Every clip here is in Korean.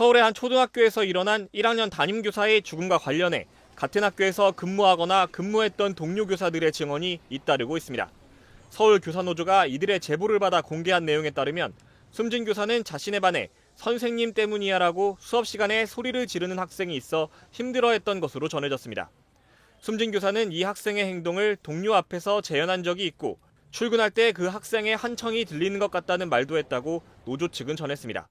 서울의 한 초등학교에서 일어난 1학년 담임교사의 죽음과 관련해 같은 학교에서 근무하거나 근무했던 동료 교사들의 증언이 잇따르고 있습니다. 서울교사노조가 이들의 제보를 받아 공개한 내용에 따르면 숨진 교사는 자신의 반에 선생님 때문이야라고 수업 시간에 소리를 지르는 학생이 있어 힘들어했던 것으로 전해졌습니다. 숨진 교사는 이 학생의 행동을 동료 앞에서 재현한 적이 있고 출근할 때 그 학생의 한청이 들리는 것 같다는 말도 했다고 노조 측은 전했습니다.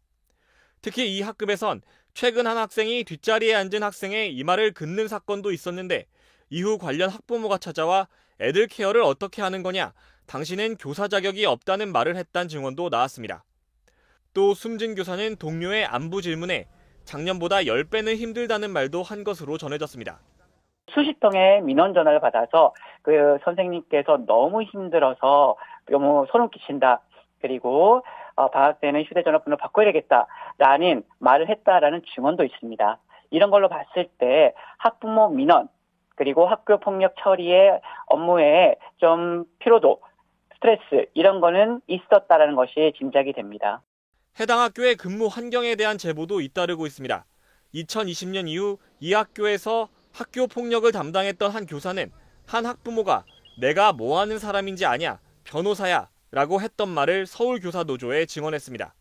특히 이 학급에선 최근 한 학생이 뒷자리에 앉은 학생의 이마를 긋는 사건도 있었는데 이후 관련 학부모가 찾아와 애들 케어를 어떻게 하는 거냐, 당신은 교사 자격이 없다는 말을 했다는 증언도 나왔습니다. 또 숨진 교사는 동료의 안부 질문에 작년보다 10배는 힘들다는 말도 한 것으로 전해졌습니다. 수십 통의 민원 전화를 받아서 그 선생님께서 너무 힘들어서 너무 소름 끼친다. 그리고 방학 때는 휴대전화 번호 바꿔야 되겠다라는 말을 했다라는 증언도 있습니다. 이런 걸로 봤을 때 학부모 민원 그리고 학교 폭력 처리의 업무에 좀 피로도, 스트레스 이런 거는 있었다라는 것이 짐작이 됩니다. 해당 학교의 근무 환경에 대한 제보도 잇따르고 있습니다. 2020년 이후 이 학교에서 학교 폭력을 담당했던 한 교사는 한 학부모가 내가 뭐 하는 사람인지 아냐, 변호사야 라고 했던 말을 서울교사노조에 증언했습니다.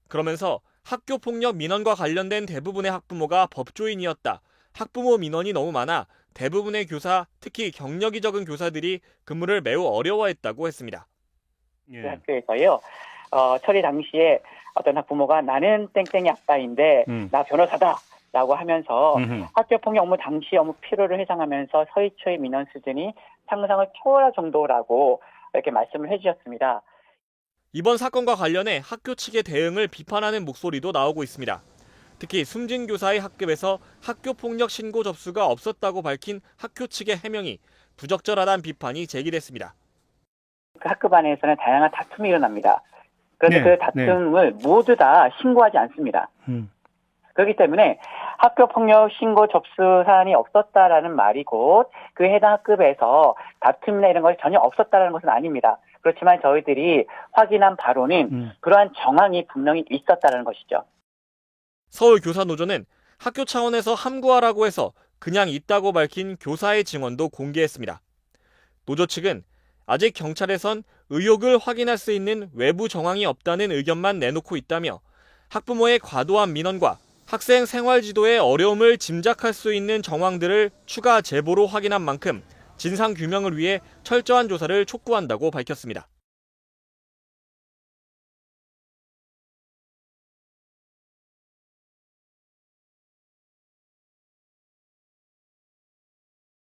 그러면서 학교 폭력 민원과 관련된 대부분의 학부모가 법조인이었다. 학부모 민원이 너무 많아 대부분의 교사, 특히 경력이 적은 교사들이 근무를 매우 어려워했다고 했습니다. 그 학교에서요. 처리 당시에 어떤 학부모가 나는 땡땡이 아빠인데 나 변호사다 라고 하면서 학교 폭력 업무 당시 업무 피로를 해상하면서 서희초의 민원 수준이 상상을 초월할 정도라고 이렇게 말씀을 해주셨습니다. 이번 사건과 관련해 학교 측의 대응을 비판하는 목소리도 나오고 있습니다. 특히 숨진 교사의 학급에서 학교 폭력 신고 접수가 없었다고 밝힌 학교 측의 해명이 부적절하다는 비판이 제기됐습니다. 그 학급 안에서는 다양한 다툼이 일어납니다. 그런데 그 다툼을 모두 다 신고하지 않습니다. 그렇기 때문에 학교 폭력 신고 접수 사안이 없었다라는 말이 곧 그 해당 학급에서 다툼이나 이런 것이 전혀 없었다라는 것은 아닙니다. 그렇지만 저희들이 확인한 바로는 그러한 정황이 분명히 있었다라는 것이죠. 서울교사노조는 학교 차원에서 함구하라고 해서 그냥 있다고 밝힌 교사의 증언도 공개했습니다. 노조 측은 아직 경찰에선 의혹을 확인할 수 있는 외부 정황이 없다는 의견만 내놓고 있다며 학부모의 과도한 민원과 학생 생활지도의 어려움을 짐작할 수 있는 정황들을 추가 제보로 확인한 만큼 진상규명을 위해 철저한 조사를 촉구한다고 밝혔습니다.